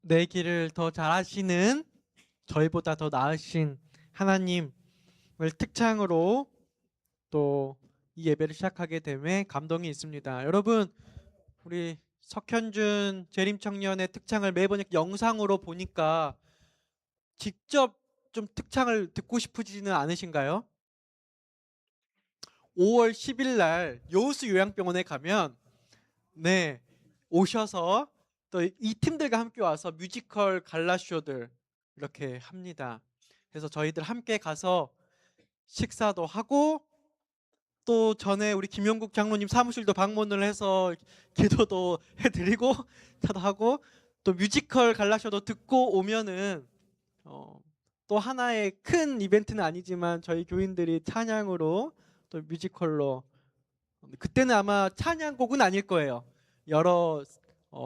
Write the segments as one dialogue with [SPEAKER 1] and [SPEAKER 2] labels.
[SPEAKER 1] 내 길을 더 잘하시는 저희보다 더 나으신 하나님을 특창으로 또 이 예배를 시작하게 됨에 감동이 있습니다. 여러분, 우리 석현준 재림청년의 특창을 매번 이렇게 영상으로 보니까 직접 좀 특창을 듣고 싶으지는 않으신가요? 5월 10일 날 여호수 요양병원에 가면 네, 오셔서 또 이 팀들과 함께 와서 뮤지컬 갈라쇼들 이렇게 합니다. 그래서 저희들 함께 가서 식사도 하고 또 전에 우리 김영국 장로님 사무실도 방문을 해서 기도도 해드리고 차도 하고 또 뮤지컬 갈라쇼도 듣고 오면은 어, 또 하나의 큰 이벤트는 아니지만 저희 교인들이 찬양으로 또 뮤지컬로 그때는 아마 찬양곡은 아닐 거예요. 여러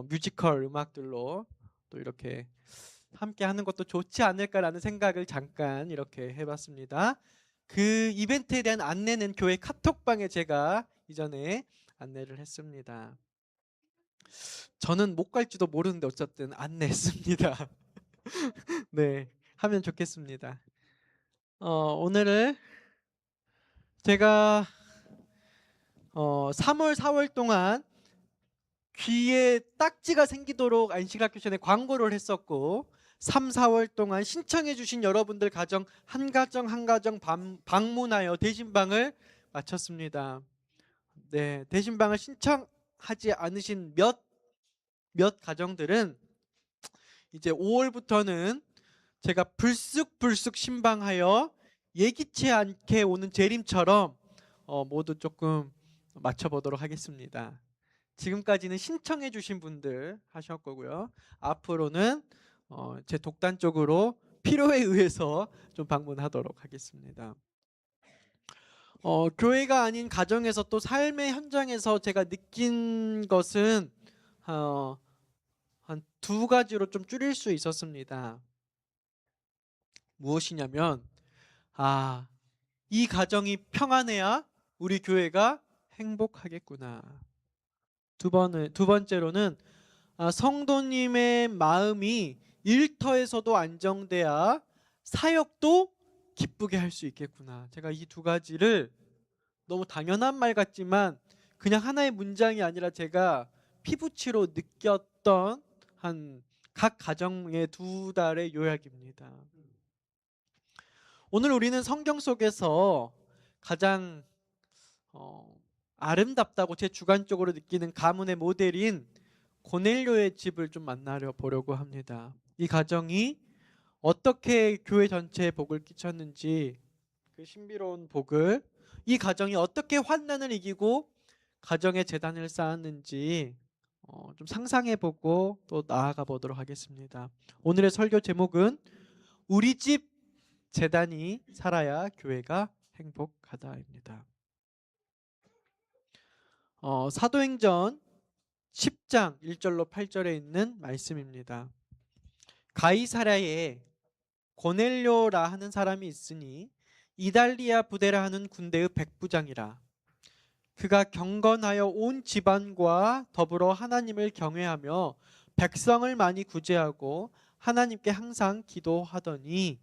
[SPEAKER 1] 뮤지컬 음악들로 또 이렇게 함께 하는 것도 좋지 않을까라는 생각을 잠깐 이렇게 해봤습니다. 그 이벤트에 대한 안내는 교회 카톡방에 제가 이전에 안내를 했습니다. 저는 못 갈지도 모르는데 어쨌든 안내했습니다. 네, 하면 좋겠습니다. 오늘을 제가 3월, 4월 동안 귀에 딱지가 생기도록 안식학교 전에 광고를 했었고 3, 4월 동안 신청해 주신 여러분들 가정 한 가정 한 가정 방문하여 대신방을 마쳤습니다. 네, 대신방을 신청하지 않으신 몇 가정들은 이제 5월부터는 제가 불쑥불쑥 신방하여 예기치 않게 오는 재림처럼 모두 조금 맞춰보도록 하겠습니다. 지금까지는 신청해 주신 분들 하실 거고요. 앞으로는 제 독단적으로 필요에 의해서 좀 방문하도록 하겠습니다. 교회가 아닌 가정에서 또 삶의 현장에서 제가 느낀 것은 한 두 가지로 좀 줄일 수 있었습니다. 무엇이냐면 이 가정이 평안해야 우리 교회가 행복하겠구나. 두 번째로는 성도님의 마음이 일터에서도 안정돼야 사역도 기쁘게 할 수 있겠구나. 제가 이 두 가지를 너무 당연한 말 같지만 그냥 하나의 문장이 아니라 제가 피부치로 느꼈던 한 각 가정의 두 달의 요약입니다. 오늘 우리는 성경 속에서 가장 아름답다고 제 주관적으로 느끼는 가문의 모델인 고넬료의 집을 좀 만나려 보려고 합니다. 이 가정이 어떻게 교회 전체에 복을 끼쳤는지 그 신비로운 복을 이 가정이 어떻게 환난을 이기고 가정의 재단을 쌓았는지 좀 상상해보고 또 나아가 보도록 하겠습니다. 오늘의 설교 제목은 우리 집 재단이 살아야 교회가 행복하다입니다. 사도행전 10장 1절로 8절에 있는 말씀입니다. 가이사랴에 고넬료라 하는 사람이 있으니 이달리아 부대라 하는 군대의 백부장이라. 그가 경건하여 온 집안과 더불어 하나님을 경외하며 백성을 많이 구제하고 하나님께 항상 기도하더니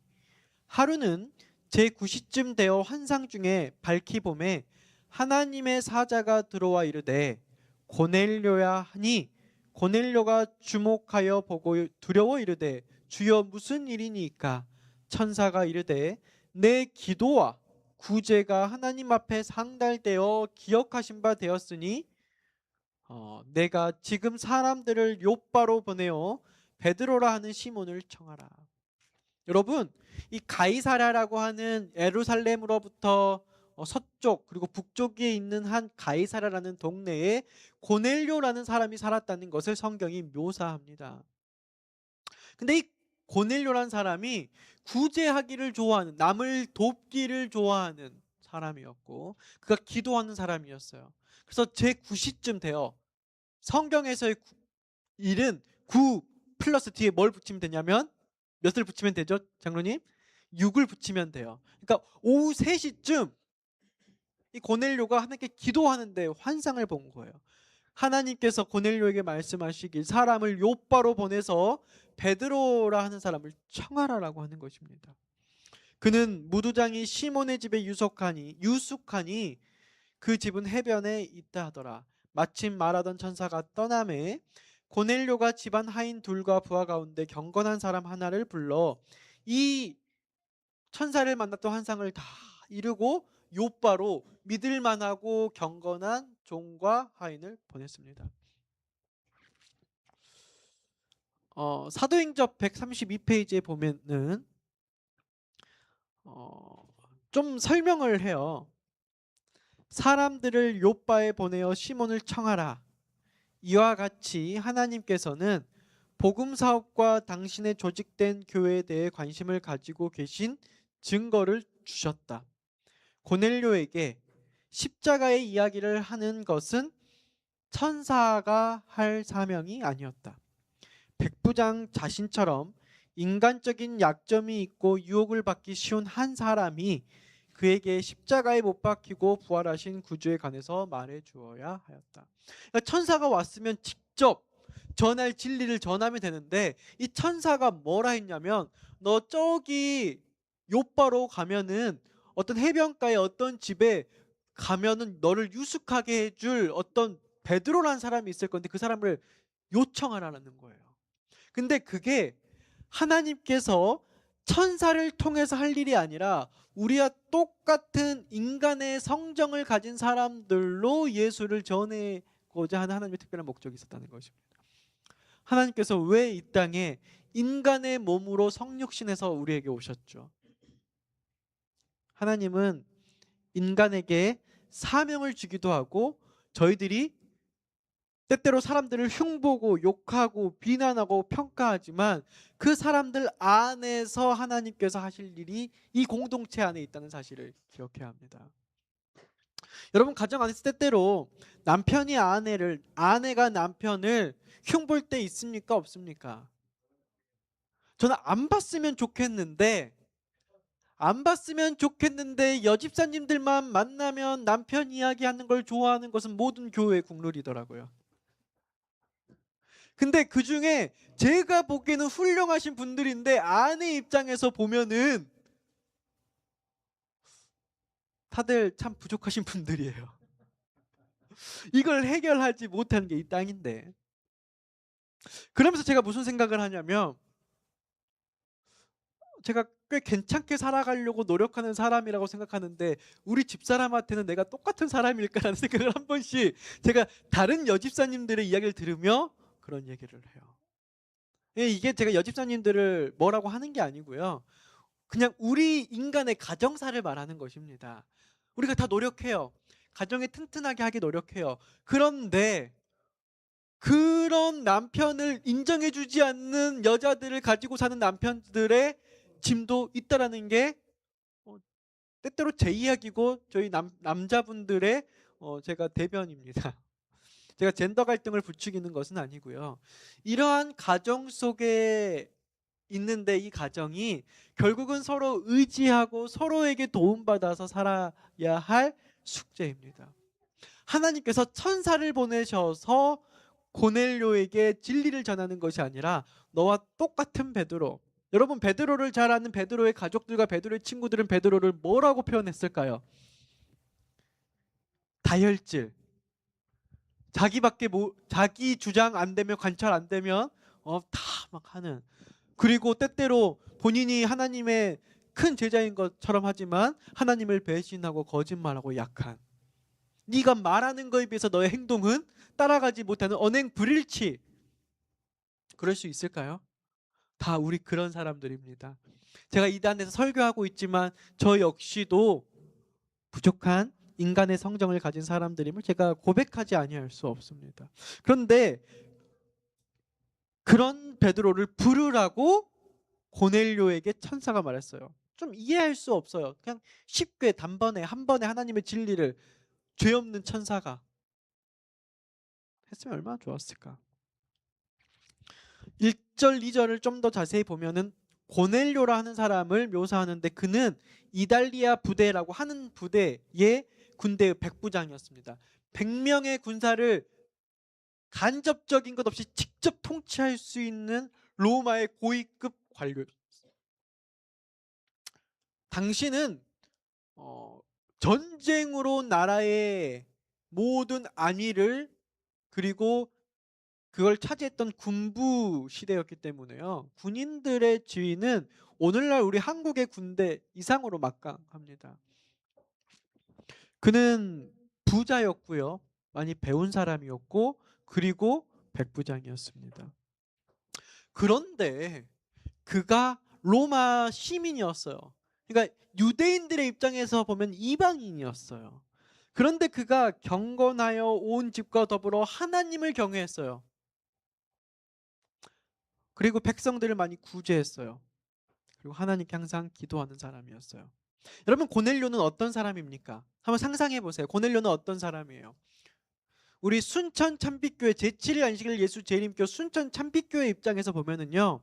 [SPEAKER 1] 하루는 제9시쯤 되어 환상 중에 밝히 봄에 하나님의 사자가 들어와 이르되 고넬료야 하니 고넬료가 주목하여 보고 두려워 이르되 주여 무슨 일이니까. 천사가 이르되 내 기도와 구제가 하나님 앞에 상달되어 기억하신 바 되었으니 내가 지금 사람들을 요바로 보내어 베드로라 하는 시몬을 청하라. 여러분, 이 가이사랴라고 하는 예루살렘으로부터 서쪽 그리고 북쪽에 있는 한 가이사랴라는 동네에 고넬료라는 사람이 살았다는 것을 성경이 묘사합니다. 근데 이 고넬료라는 사람이 구제하기를 좋아하는, 남을 돕기를 좋아하는 사람이었고 그가 기도하는 사람이었어요. 그래서 제9시쯤 돼요. 성경에서의 일은 9 플러스 뒤에 뭘 붙이면 되냐면 몇을 붙이면 되죠, 장로님? 6을 붙이면 돼요. 그러니까 오후 3시쯤 이 고넬료가 하나님께 기도하는데 환상을 본 거예요. 하나님께서 고넬료에게 말씀하시길 사람을 요바로 보내서 베드로라 하는 사람을 청하라라고 하는 것입니다. 그는 무두장이 시몬의 집에 유숙하니 그 집은 해변에 있다 하더라. 마침 말하던 천사가 떠나매 고넬료가 집안 하인 둘과 부하 가운데 경건한 사람 하나를 불러 이 천사를 만났던 환상을 다 이루고 요바로 믿을 만하고 경건한 종과 하인을 보냈습니다. 사도행전 132페이지에 보면은 좀 설명을 해요. 사람들을 요바에 보내어 시몬을 청하라. 이와 같이 하나님께서는 복음 사업과 당신의 조직된 교회에 대해 관심을 가지고 계신 증거를 주셨다. 고넬료에게 십자가의 이야기를 하는 것은 천사가 할 사명이 아니었다. 백부장 자신처럼 인간적인 약점이 있고 유혹을 받기 쉬운 한 사람이 그에게 십자가에 못 박히고 부활하신 구주에 관해서 말해 주어야 하였다. 그러니까 천사가 왔으면 직접 전할 진리를 전하면 되는데 이 천사가 뭐라 했냐면 너 저기 요바로 가면은 어떤 해변가에 어떤 집에 가면은 너를 유숙하게 해줄 어떤 베드로라는 사람이 있을 건데 그 사람을 요청하라는 거예요. 근데 그게 하나님께서 천사를 통해서 할 일이 아니라 우리와 똑같은 인간의 성정을 가진 사람들로 예수를 전하고자 하는 하나님의 특별한 목적이 있었다는 것입니다. 하나님께서 왜 이 땅에 인간의 몸으로 성육신해서 우리에게 오셨죠? 하나님은 인간에게 사명을 주기도 하고 저희들이 때때로 사람들을 흉보고 욕하고 비난하고 평가하지만 그 사람들 안에서 하나님께서 하실 일이 이 공동체 안에 있다는 사실을 기억해야 합니다. 여러분 가정 안에서 때때로 아내가 남편을 흉볼 때 있습니까 없습니까? 저는 안 봤으면 좋겠는데 여집사님들만 만나면 남편 이야기하는 걸 좋아하는 것은 모든 교회의 국룰이더라고요. 근데 그 중에 제가 보기에는 훌륭하신 분들인데 아내 입장에서 보면은 다들 참 부족하신 분들이에요. 이걸 해결하지 못하는 게 이 땅인데. 그러면서 제가 무슨 생각을 하냐면 제가 꽤 괜찮게 살아가려고 노력하는 사람이라고 생각하는데 우리 집사람한테는 내가 똑같은 사람일까라는 생각을 한 번씩 제가 다른 여집사님들의 이야기를 들으며 그런 얘기를 해요. 이게 제가 여집사님들을 뭐라고 하는 게 아니고요. 그냥 우리 인간의 가정사를 말하는 것입니다. 우리가 다 노력해요. 가정에 튼튼하게 하기 노력해요. 그런데 그런 남편을 인정해주지 않는 여자들을 가지고 사는 남편들의 짐도 있다라는 게 때때로 제 이야기고 저희 남자분들의 제가 대변입니다. 제가 젠더 갈등을 부추기는 것은 아니고요. 이러한 가정 속에 있는데 이 가정이 결국은 서로 의지하고 서로에게 도움받아서 살아야 할 숙제입니다. 하나님께서 천사를 보내셔서 고넬료에게 진리를 전하는 것이 아니라 너와 똑같은 베드로, 여러분 베드로를 잘 아는 베드로의 가족들과 베드로의 친구들은 베드로를 뭐라고 표현했을까요? 다혈질. 자기 주장 안 되면 관찰 안 되면 다 막 하는. 그리고 때때로 본인이 하나님의 큰 제자인 것처럼 하지만 하나님을 배신하고 거짓말하고 약한. 네가 말하는 거에 비해서 너의 행동은 따라가지 못하는 언행 불일치. 그럴 수 있을까요? 다 우리 그런 사람들입니다. 제가 이단에서 설교하고 있지만 저 역시도 부족한 인간의 성정을 가진 사람들임을 제가 고백하지 아니할 수 없습니다. 그런데 그런 베드로를 부르라고 고넬료에게 천사가 말했어요. 좀 이해할 수 없어요. 그냥 쉽게 단번에 한 번에 하나님의 진리를 죄 없는 천사가 했으면 얼마나 좋았을까. 1절 2절을 좀 더 자세히 보면은 고넬료라 하는 사람을 묘사하는데 그는 이달리아 부대라고 하는 부대의 군대의 백부장이었습니다. 100명의 군사를 간접적인 것 없이 직접 통치할 수 있는 로마의 고위급 관료였어요. 당신은 전쟁으로 나라의 모든 안위를, 그리고 그걸 차지했던 군부 시대였기 때문에요. 군인들의 지위는 오늘날 우리 한국의 군대 이상으로 막강합니다. 그는 부자였고요. 많이 배운 사람이었고, 그리고 백부장이었습니다. 그런데 그가 로마 시민이었어요. 그러니까 유대인들의 입장에서 보면 이방인이었어요. 그런데 그가 경건하여 온 집과 더불어 하나님을 경외했어요. 그리고 백성들을 많이 구제했어요. 그리고 하나님께 항상 기도하는 사람이었어요. 여러분, 고넬료는 어떤 사람입니까? 한번 상상해 보세요. 고넬료는 어떤 사람이에요? 우리 순천 참빛교회 제7일 안식일 예수 재림교 순천 참빛교회 입장에서 보면은요,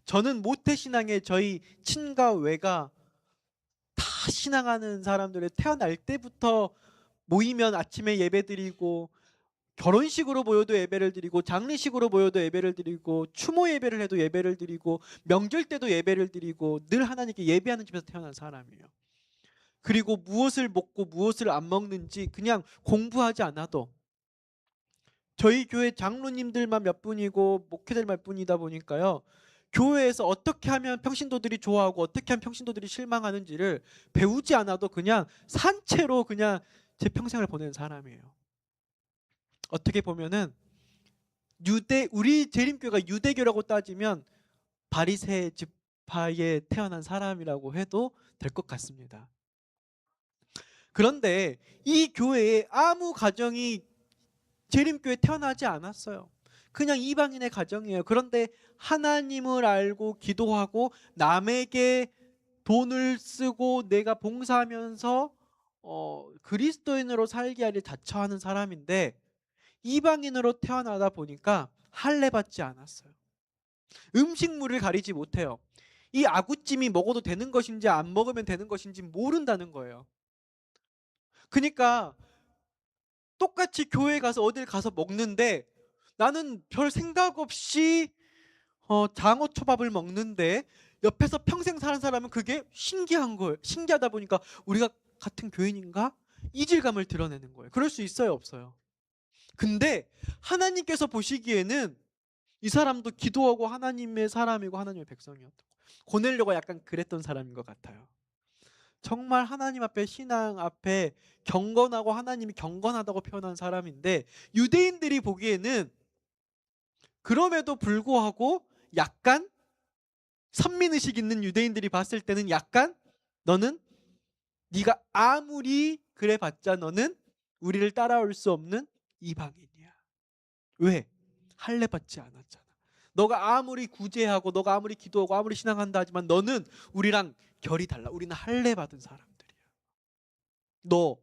[SPEAKER 1] 저는 모태신앙의 저희 친가 외가 다 신앙하는 사람들의 태어날 때부터 모이면 아침에 예배드리고, 결혼식으로 모여도 예배를 드리고, 장례식으로 모여도 예배를 드리고, 추모 예배를 해도 예배를 드리고, 명절 때도 예배를 드리고, 늘 하나님께 예배하는 집에서 태어난 사람이에요. 그리고 무엇을 먹고 무엇을 안 먹는지 그냥 공부하지 않아도, 저희 교회 장로님들만 몇 분이고 목회자들 몇 분이다 보니까요, 교회에서 어떻게 하면 평신도들이 좋아하고 어떻게 하면 평신도들이 실망하는지를 배우지 않아도 그냥 산채로 그냥 제 평생을 보낸 사람이에요. 어떻게 보면은 우리 재림교회가 유대교라고 따지면 바리새 지파에 태어난 사람이라고 해도 될 것 같습니다. 그런데 이 교회에 아무 가정이 재림교회에 태어나지 않았어요. 그냥 이방인의 가정이에요. 그런데 하나님을 알고 기도하고 남에게 돈을 쓰고 내가 봉사하면서 그리스도인으로 살게 하려 자처하는 사람인데, 이방인으로 태어나다 보니까 할례 받지 않았어요. 음식물을 가리지 못해요. 이 아구찜이 먹어도 되는 것인지 안 먹으면 되는 것인지 모른다는 거예요. 그러니까 똑같이 교회 가서 어딜 가서 먹는데, 나는 별 생각 없이 장어초밥을 먹는데 옆에서 평생 사는 사람은 그게 신기한 거예요. 신기하다 보니까 우리가 같은 교인인가? 이질감을 드러내는 거예요. 그럴 수 있어요, 없어요? 근데 하나님께서 보시기에는 이 사람도 기도하고 하나님의 사람이고 하나님의 백성이었던, 고넬료가 약간 그랬던 사람인 것 같아요. 정말 하나님 앞에, 신앙 앞에 경건하고 하나님이 경건하다고 표현한 사람인데, 유대인들이 보기에는 그럼에도 불구하고 약간 선민의식 있는 유대인들이 봤을 때는 약간, 너는 네가 아무리 그래봤자 너는 우리를 따라올 수 없는 이방인이야. 왜? 할례 받지 않았잖아. 너가 아무리 구제하고 너가 아무리 기도하고 아무리 신앙한다 하지만 너는 우리랑 결이 달라. 우리는 할례 받은 사람들이야. 너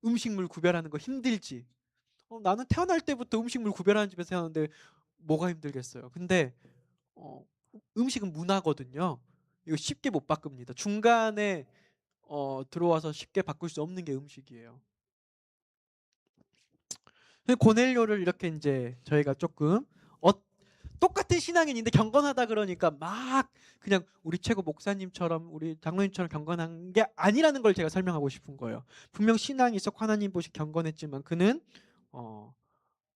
[SPEAKER 1] 음식물 구별하는 거 힘들지? 나는 태어날 때부터 음식물 구별하는 집에서 태어났는데 뭐가 힘들겠어요. 근데 음식은 문화거든요. 이거 쉽게 못 바꿉니다. 중간에 들어와서 쉽게 바꿀 수 없는 게 음식이에요. 고넬료를 이렇게 이제 저희가 조금 똑같은 신앙인인데 경건하다 그러니까 막 그냥 우리 최고 목사님처럼 우리 장로님처럼 경건한 게 아니라는 걸 제가 설명하고 싶은 거예요. 분명 신앙이 썩 하나님 보시 경건했지만 그는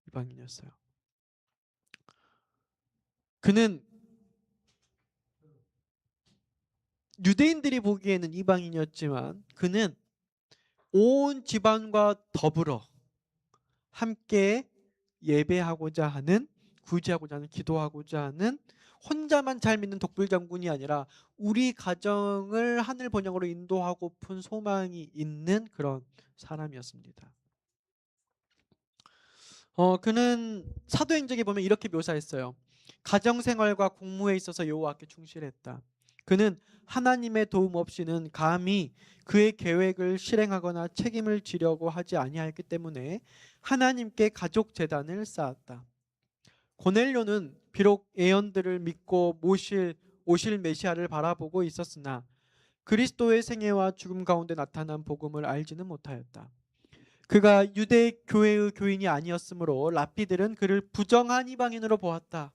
[SPEAKER 1] 이방인이었어요. 그는 유대인들이 보기에는 이방인이었지만 그는 온 집안과 더불어 함께 예배하고자 하는, 구제하고자 하는, 기도하고자 하는, 혼자만 잘 믿는 독불장군이 아니라 우리 가정을 하늘 번영으로 인도하고픈 소망이 있는 그런 사람이었습니다. 그는 사도행전에 보면 이렇게 묘사했어요. 가정생활과 공무에 있어서 여호와께 충실했다. 그는 하나님의 도움 없이는 감히 그의 계획을 실행하거나 책임을 지려고 하지 아니하였기 때문에 하나님께 가족 재단을 쌓았다. 고넬료는 비록 예언들을 믿고 오실 메시아를 바라보고 있었으나 그리스도의 생애와 죽음 가운데 나타난 복음을 알지는 못하였다. 그가 유대 교회의 교인이 아니었으므로 랍비들은 그를 부정한 이방인으로 보았다.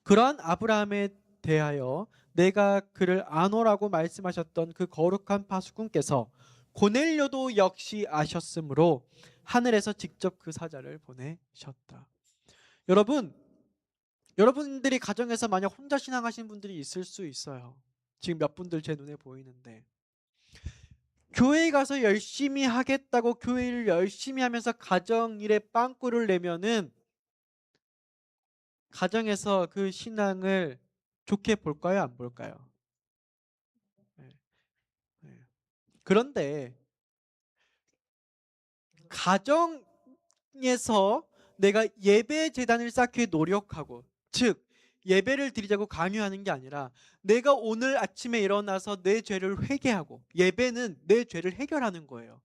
[SPEAKER 1] 그러한 아브라함에 대하여 내가 그를 아노라고 말씀하셨던 그 거룩한 파수꾼께서 고넬료도 역시 아셨으므로 하늘에서 직접 그 사자를 보내셨다. 여러분들이 가정에서 만약 혼자 신앙하시는 분들이 있을 수 있어요. 지금 몇 분들 제 눈에 보이는데, 교회에 가서 열심히 하겠다고 교회를 열심히 하면서 가정일에 빵꾸를 내면은 가정에서 그 신앙을 좋게 볼까요, 안 볼까요? 네, 네. 그런데 가정에서 내가 예배 재단을 쌓기 노력하고, 즉 예배를 드리자고 강요하는 게 아니라 내가 오늘 아침에 일어나서 내 죄를 회개하고, 예배는 내 죄를 해결하는 거예요.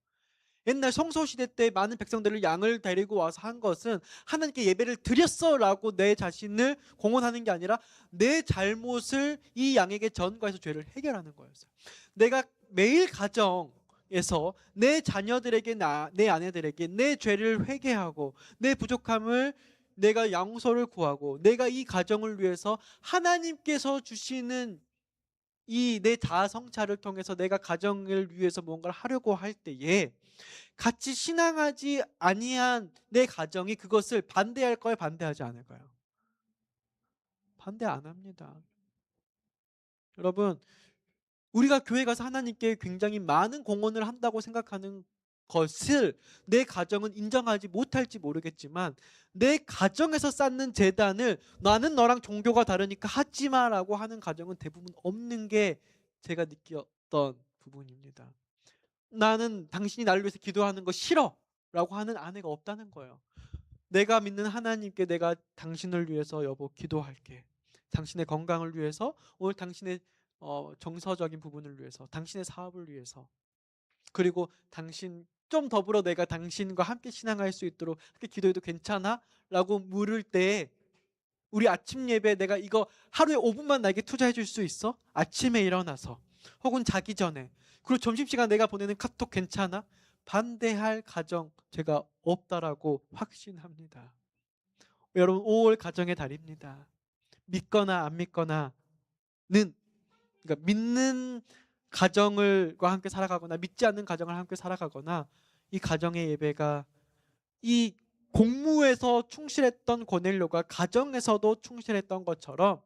[SPEAKER 1] 옛날 성소시대 때 많은 백성들을 양을 데리고 와서 한 것은 하나님께 예배를 드렸어 라고 내 자신을 공언하는 게 아니라 내 잘못을 이 양에게 전가해서 죄를 해결하는 거였어요. 내가 매일 가정에서 내 자녀들에게, 내 아내들에게 내 죄를 회개하고 내 부족함을 내가 양서를 구하고, 내가 이 가정을 위해서 하나님께서 주시는 이 내 자아 성찰을 통해서 내가 가정을 위해서 뭔가를 하려고 할 때에 같이 신앙하지 아니한 내 가정이 그것을 반대할까요, 반대하지 않을까요? 반대 안 합니다. 여러분, 우리가 교회 가서 하나님께 굉장히 많은 공헌을 한다고 생각하는 것을 내 가정은 인정하지 못할지 모르겠지만, 내 가정에서 쌓는 재단을 나는 너랑 종교가 다르니까 하지 마라고 하는 가정은 대부분 없는 게 제가 느꼈던 부분입니다. 나는 당신이 나를 위해서 기도하는 거 싫어 라고 하는 아내가 없다는 거예요. 내가 믿는 하나님께 내가 당신을 위해서 여보 기도할게. 당신의 건강을 위해서, 오늘 당신의 정서적인 부분을 위해서, 당신의 사업을 위해서, 그리고 당신 좀 더불어 내가 당신과 함께 신앙할 수 있도록 함께 기도해도 괜찮아? 라고 물을 때, 우리 아침 예배 내가 이거 하루에 5분만 나에게 투자해 줄 수 있어? 아침에 일어나서 혹은 자기 전에, 그리고 점심시간 내가 보내는 카톡 괜찮아? 반대할 가정 제가 없다라고 확신합니다. 여러분, 5월 가정의 달입니다. 믿거나 안 믿거나는, 그러니까 믿는 가정을과 함께 살아가거나 믿지 않는 가정을 함께 살아가거나, 이 가정의 예배가 이 공무에서 충실했던 고넬료가 가정에서도 충실했던 것처럼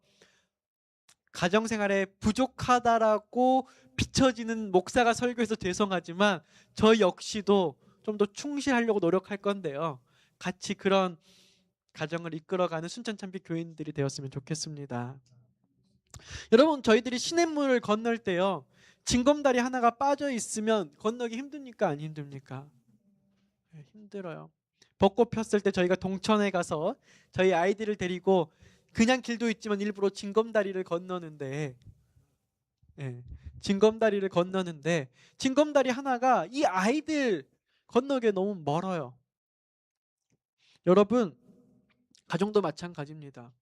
[SPEAKER 1] 가정생활에 부족하다라고 비춰지는 목사가 설교해서 죄송하지만 저 역시도 좀 더 충실하려고 노력할 건데요. 같이 그런 가정을 이끌어가는 순천참빛 교인들이 되었으면 좋겠습니다. 여러분, 저희들이 시냇물을 건널 때요, 징검다리 하나가 빠져 있으면 건너기 힘듭니까, 안 힘듭니까? 네, 힘들어요. 벚꽃 폈을 때 저희가 동천에 가서 저희 아이들을 데리고 그냥 길도 있지만 일부러 징검다리를 건너는데, 징검다리를 건너는데 징검다리 하나가 이 아이들 건너기에 너무 멀어요. 여러분, 가정도 마찬가지입니다.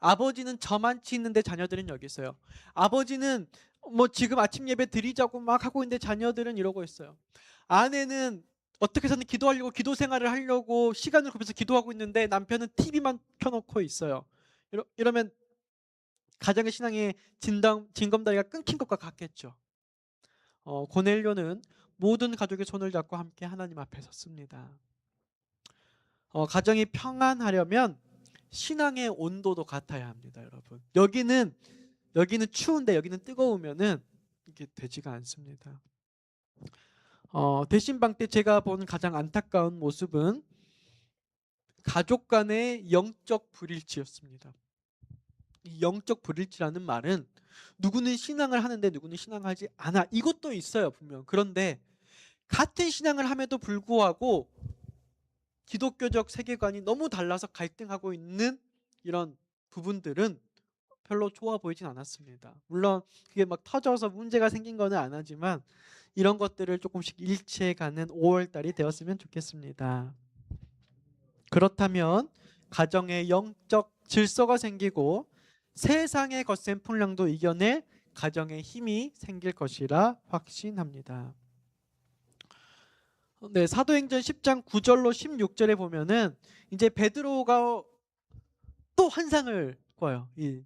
[SPEAKER 1] 아버지는 저만치 있는데 자녀들은 여기 있어요. 아버지는 뭐 지금 아침 예배 드리자고 막 하고 있는데 자녀들은 이러고 있어요. 아내는 어떻게 해서든 기도하려고, 기도 생활을 하려고 시간을 굽혀서 기도하고 있는데 남편은 TV만 켜놓고 있어요. 이러면 가정의 신앙의 징검다리가 끊긴 것과 같겠죠. 고넬료는 모든 가족의 손을 잡고 함께 하나님 앞에 섰습니다. 가정이 평안하려면 신앙의 온도도 같아야 합니다, 여러분. 여기는 추운데 여기는 뜨거우면은 이게 되지가 않습니다. 대신방 때 제가 본 가장 안타까운 모습은 가족 간의 영적 불일치였습니다. 이 영적 불일치라는 말은 누구는 신앙을 하는데 누구는 신앙하지 않아, 이것도 있어요, 분명. 그런데 같은 신앙을 함에도 불구하고 기독교적 세계관이 너무 달라서 갈등하고 있는 이런 부분들은 별로 좋아 보이진 않았습니다. 물론 그게 막 터져서 문제가 생긴 거는 안 하지만 이런 것들을 조금씩 일치해가는 5월달이 되었으면 좋겠습니다. 그렇다면 가정에 영적 질서가 생기고 세상의 거센 풍랑도 이겨낼 가정의 힘이 생길 것이라 확신합니다. 네, 사도행전 10장 9절로 16절에 보면은 이제 베드로가 또 환상을 꿔요. 이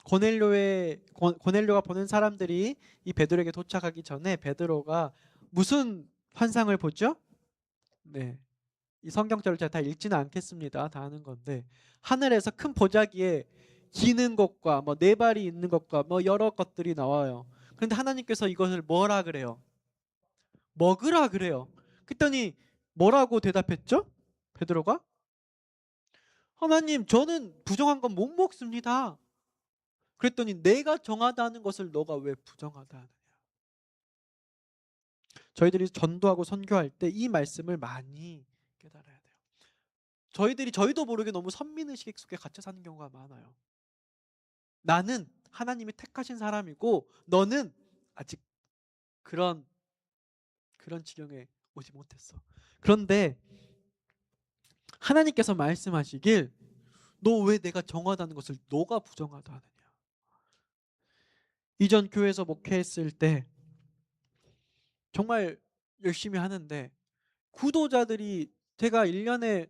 [SPEAKER 1] 고넬료가 보낸 사람들이 이 베드로에게 도착하기 전에 베드로가 무슨 환상을 보죠? 네. 이 성경절을 제가 다 읽지는 않겠습니다. 다 아는 건데 하늘에서 큰 보자기에 기는 것과 뭐 네 발이 있는 것과 뭐 여러 것들이 나와요. 그런데 하나님께서 이것을 뭐라 그래요? 먹으라 그래요. 그랬더니 뭐라고 대답했죠? 베드로가 하나님 저는 부정한 건 못 먹습니다. 그랬더니 내가 정하다는 것을 너가 왜 부정하다 하느냐. 저희들이 전도하고 선교할 때 이 말씀을 많이 깨달아야 돼요. 저희도 모르게 너무 선민의식 속에 갇혀 사는 경우가 많아요. 나는 하나님이 택하신 사람이고 너는 아직 그런 지경에 오지 못했어. 그런데 하나님께서 말씀하시길 너 왜 내가 정하다는 것을 너가 부정하다 하느냐. 이전 교회에서 목회했을 때 정말 열심히 하는데 구도자들이 제가 1년에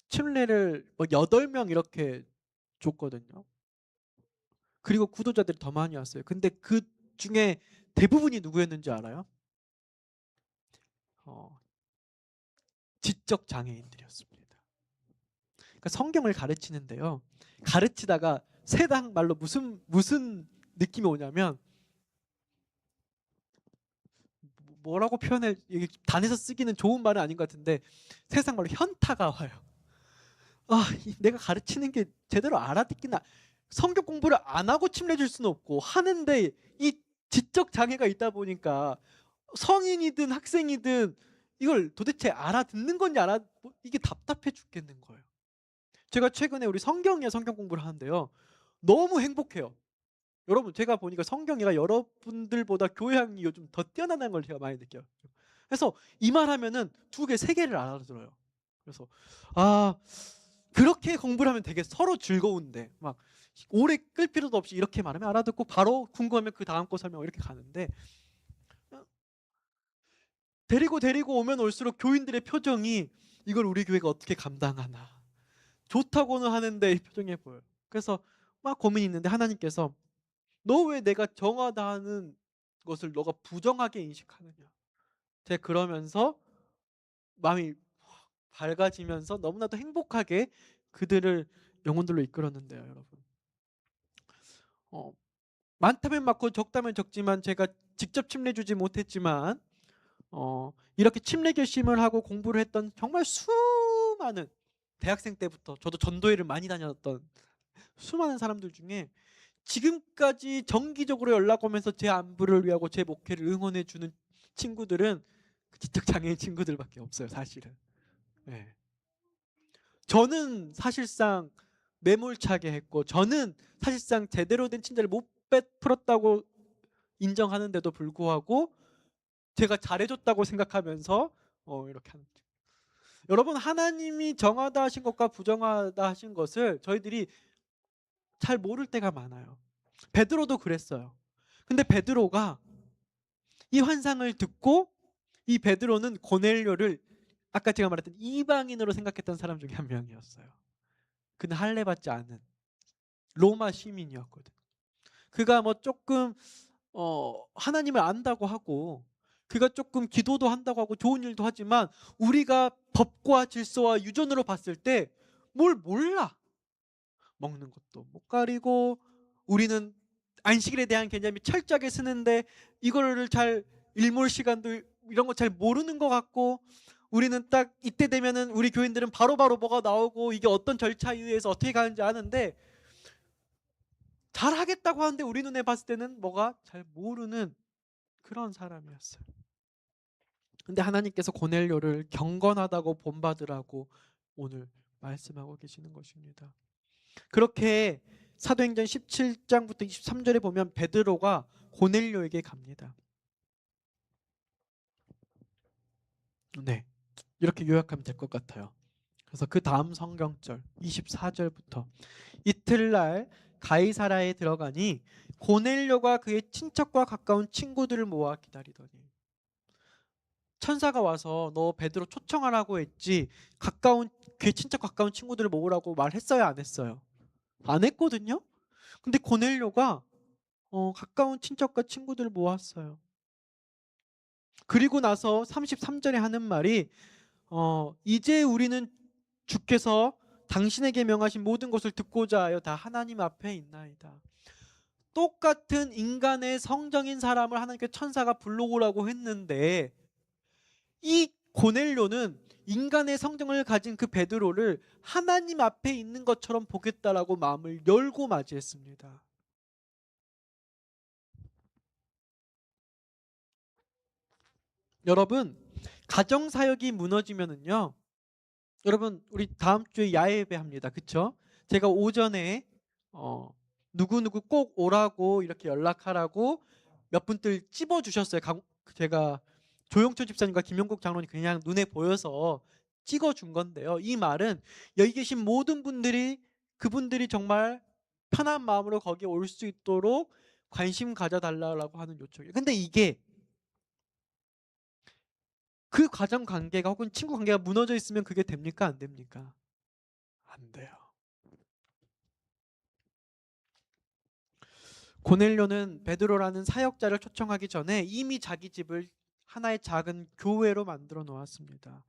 [SPEAKER 1] 침례를 뭐 8명 이렇게 줬거든요. 그리고 구도자들이 더 많이 왔어요. 근데 그 중에 대부분이 누구였는지 알아요? 어, 지적 장애인들이었습니다. 그러니까 성경을 가르치는데요. 가르치다가 세상 말로 무슨 느낌이 오냐면 뭐라고 표현해 이게 단에서 쓰기는 좋은 말은 아닌 것 같은데 세상 말로 현타가 와요. 내가 가르치는 게 제대로 알아듣기나 성경 공부를 안 하고 침례 줄 수는 없고 하는데 이 지적 장애가 있다 보니까 성인이든 학생이든 이걸 도대체 알아듣는 건지 이게 답답해 죽겠는 거예요. 제가 최근에 우리 성경이야 성경 공부를 하는데요. 너무 행복해요. 여러분 제가 보니까 성경이가 여러분들보다 교양이 요즘 더 뛰어나다는 걸 제가 많이 느껴요. 그래서 이 말 하면은 2개, 3개를 알아들어요. 그래서 그렇게 공부를 하면 되게 서로 즐거운데 막 오래 끌 필요도 없이 이렇게 말하면 알아듣고 바로 궁금하면 그 다음 거 설명 이렇게 가는데 데리고 오면 올수록 교인들의 표정이 이걸 우리 교회가 어떻게 감당하나 좋다고는 하는데 이 표정이 보여요. 그래서 막 고민이 있는데 하나님께서 너 왜 내가 정하다 하는 것을 너가 부정하게 인식하느냐. 제가 그러면서 마음이 밝아지면서 너무나도 행복하게 그들을 영혼들로 이끌었는데요, 여러분. 많다면 많고 적다면 적지만 제가 직접 침례 주지 못했지만 이렇게 침례 결심을 하고 공부를 했던 정말 수많은 대학생 때부터 저도 전도회를 많이 다녔던 수많은 사람들 중에 지금까지 정기적으로 연락 오면서 제 안부를 위하고 제 목회를 응원해 주는 친구들은 지적 장애인 친구들밖에 없어요, 사실은. 네. 저는 사실상 매몰차게 했고 저는 사실상 제대로 된 친절을 못 베풀었다고 인정하는데도 불구하고 제가 잘해줬다고 생각하면서 이렇게 하는 거죠. 여러분 하나님이 정하다 하신 것과 부정하다 하신 것을 저희들이 잘 모를 때가 많아요. 베드로도 그랬어요. 근데 베드로가 이 환상을 듣고 이 베드로는 고넬료를 아까 제가 말했던 이방인으로 생각했던 사람 중에 한 명이었어요. 그는 할례 받지 않은 로마 시민이었거든. 그가 뭐 조금 하나님을 안다고 하고 그가 조금 기도도 한다고 하고 좋은 일도 하지만 우리가 법과 질서와 유전으로 봤을 때 뭘 몰라. 먹는 것도 못 가리고 우리는 안식일에 대한 개념이 철저하게 쓰는데 이거를 잘 일몰 시간도 이런 거 잘 모르는 것 같고 우리는 딱 이때 되면은 우리 교인들은 바로바로 뭐가 나오고 이게 어떤 절차에 의해서 어떻게 가는지 아는데 잘 하겠다고 하는데 우리 눈에 봤을 때는 뭐가 잘 모르는 그런 사람이었어요. 근데 하나님께서 고넬료를 경건하다고 본받으라고 오늘 말씀하고 계시는 것입니다. 그렇게 사도행전 17장부터 23절에 보면 베드로가 고넬료에게 갑니다. 네, 이렇게 요약하면 될 것 같아요. 그래서 그 다음 성경절 24절부터 이틀날 가이사라에 들어가니 고넬료가 그의 친척과 가까운 친구들을 모아 기다리더니 천사가 와서 너 베드로 초청하라고 했지 가까운 귀에 친척 가까운 친구들을 모으라고 말했어요, 안 했어요? 안 했거든요. 근데 고넬료가 가까운 친척과 친구들을 모았어요. 그리고 나서 33절에 하는 말이 이제 우리는 주께서 당신에게 명하신 모든 것을 듣고자 하여 다 하나님 앞에 있나이다. 똑같은 인간의 성정인 사람을 하나님께 천사가 불러오라고 했는데 이 고넬료는 인간의 성정을 가진 그 베드로를 하나님 앞에 있는 것처럼 보겠다라고 마음을 열고 맞이했습니다. 여러분, 가정 사역이 무너지면은요, 여러분 우리 다음 주에 야외 예배 합니다. 그쵸? 제가 오전에 누구누구 꼭 오라고 이렇게 연락하라고 몇 분들 찝어주셨어요. 제가 조용천 집사님과 김영국 장로님 그냥 눈에 보여서 찍어준 건데요. 이 말은 여기 계신 모든 분들이 그분들이 정말 편한 마음으로 거기에 올 수 있도록 관심 가져달라고 하는 요청이에요. 근데 이게 그 가정 관계가 혹은 친구 관계가 무너져 있으면 그게 됩니까? 안 됩니까? 안 돼요. 고넬료는 베드로라는 사역자를 초청하기 전에 이미 자기 집을 하나의 작은 교회로 만들어 놓았습니다.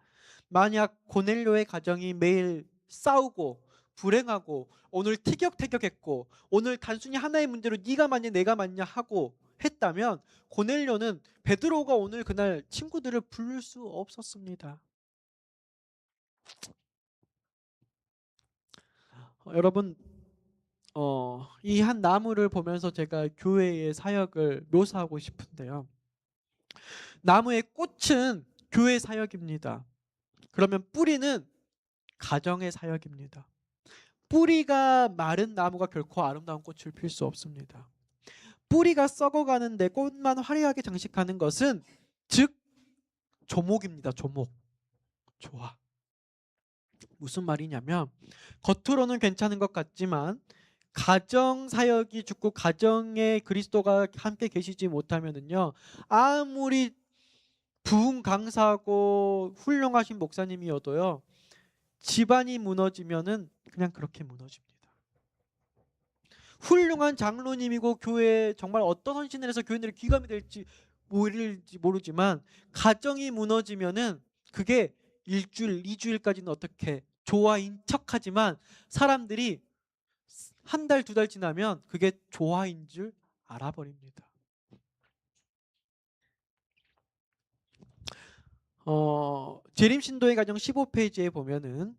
[SPEAKER 1] 만약 고넬료의 가정이 매일 싸우고 불행하고 오늘 티격태격했고 오늘 단순히 하나의 문제로 네가 맞냐 내가 맞냐 하고 했다면 고넬료는 베드로가 오늘 그날 친구들을 부를 수 없었습니다. 여러분 이 한 나무를 보면서 제가 교회의 사역을 묘사하고 싶은데요. 나무의 꽃은 교회 사역입니다. 그러면 뿌리는 가정의 사역입니다. 뿌리가 마른 나무가 결코 아름다운 꽃을 필 수 없습니다. 뿌리가 썩어가는데 꽃만 화려하게 장식하는 것은 즉 조목입니다. 조목. 좋아. 무슨 말이냐면 겉으로는 괜찮은 것 같지만 가정 사역이 죽고 가정에 그리스도가 함께 계시지 못하면은요 아무리 부흥 강사고 훌륭하신 목사님이어도요 집안이 무너지면은 그냥 그렇게 무너집니다. 훌륭한 장로님이고 교회에 정말 어떤 헌신을 해서 교인들의 귀감이 될지 모르지만 가정이 무너지면은 그게 일주일, 이주일까지는 어떻게 조화인 척하지만 사람들이 한 달, 두 달 지나면 그게 조화인 줄 알아버립니다. 재림신도의 가정 15페이지에 보면은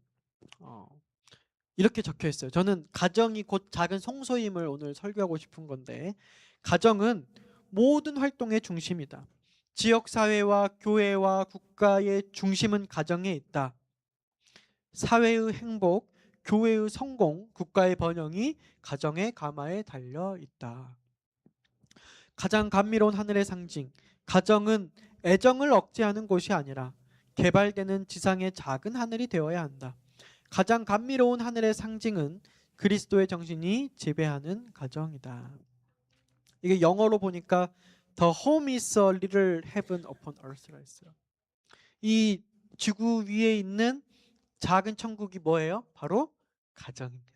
[SPEAKER 1] 이렇게 적혀 있어요. 저는 가정이 곧 작은 성소임을 오늘 설교하고 싶은 건데 가정은 모든 활동의 중심이다. 지역사회와 교회와 국가의 중심은 가정에 있다. 사회의 행복, 교회의 성공, 국가의 번영이 가정의 가마에 달려 있다. 가장 감미로운 하늘의 상징, 가정은 애정을 억제하는 곳이 아니라 개발되는 지상의 작은 하늘이 되어야 한다. 가장 감미로운 하늘의 상징은 그리스도의 정신이 지배하는 가정이다. 이게 영어로 보니까 The home is a little heaven upon earth라 했어요. 이 지구 위에 있는 작은 천국이 뭐예요? 바로 가정입니다.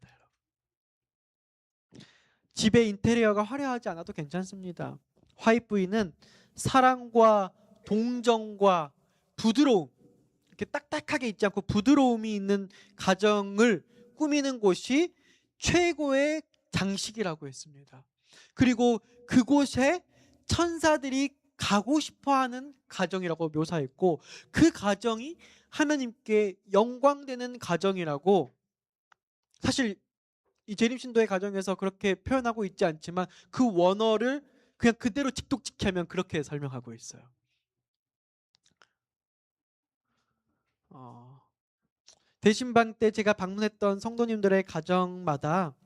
[SPEAKER 1] 집의 인테리어가 화려하지 않아도 괜찮습니다. 화이트부인은 사랑과 동정과 부드러움, 이렇게 딱딱하게 있지 않고 부드러움이 있는 가정을 꾸미는 곳이 최고의 장식이라고 했습니다. 그리고 그곳에 천사들이 가고 싶어하는 가정이라고 묘사했고 그 가정이 하나님께 영광되는 가정이라고 사실 이 재림신도의 가정에서 그렇게 표현하고 있지 않지만 그 원어를 그냥 그대로 직독직하면 그렇게 설명하고 있어요. 대신방 때 제가 방문했던 성도님들의 가정마다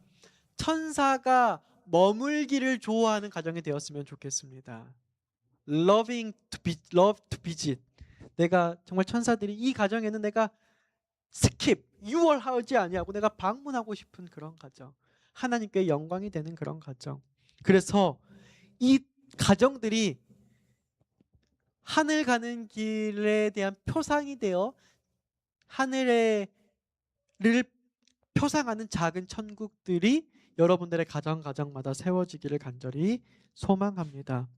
[SPEAKER 1] 천사가 머물기를 좋아하는 가정이 되었으면 좋겠습니다. love to visit. 내가 정말 천사들이 이 가정에는 내가 스킵, 유월하지 아니하고 내가 방문하고 싶은 그런 가정. 하나님께 영광이 되는 그런 가정. 그래서 이 가정들이 하늘 가는 길에 대한 표상이 되어 하늘을 표상하는 작은 천국들이 여러분들의 가정마다 세워지기를 간절히 소망합니다.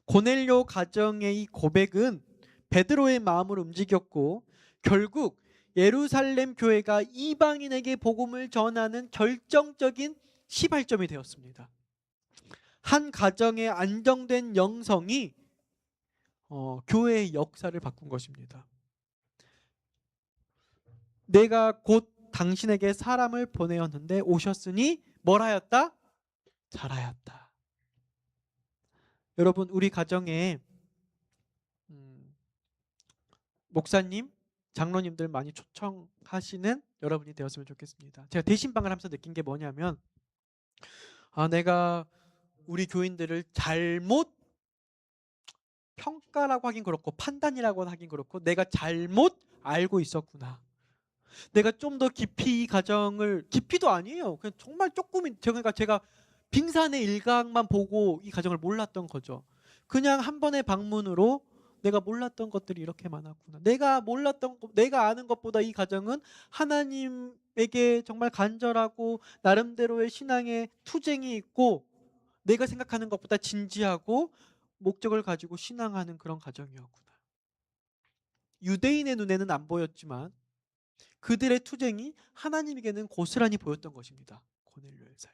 [SPEAKER 1] 고넬료 가정의 이 고백은 베드로의 마음을 움직였고 결국 예루살렘 교회가 이방인에게 복음을 전하는 결정적인 시발점이 되었습니다. 한 가정의 안정된 영성이 교회의 역사를 바꾼 것입니다. 내가 곧 당신에게 사람을 보내었는데 오셨으니 뭘 하였다? 잘하였다. 여러분, 우리 가정에 목사님, 장로님들 많이 초청하시는 여러분이 되었으면 좋겠습니다. 제가 대신방을 하면서 느낀 게 뭐냐면 내가 우리 교인들을 잘못 평가라고 하긴 그렇고 판단이라고 하긴 그렇고 내가 잘못 알고 있었구나. 내가 좀 더 깊이 이 가정을, 깊이도 아니에요. 그냥 정말 조금인, 제가 빙산의 일각만 보고 이 가정을 몰랐던 거죠. 그냥 한 번의 방문으로 내가 몰랐던 것들이 이렇게 많았구나. 내가 아는 것보다 이 가정은 하나님에게 정말 간절하고 나름대로의 신앙의 투쟁이 있고 내가 생각하는 것보다 진지하고 목적을 가지고 신앙하는 그런 가정이었구나. 유대인의 눈에는 안 보였지만 그들의 투쟁이 하나님에게는 고스란히 보였던 것입니다. 고넬료의 삶.